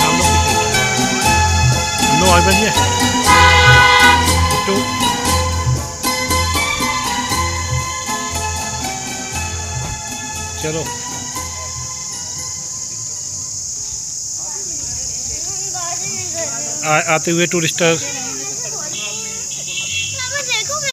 हम लोग पीछे हो जाएंगे। नो आगे बढ़िए टू चलो आते हुए टूरिस्टर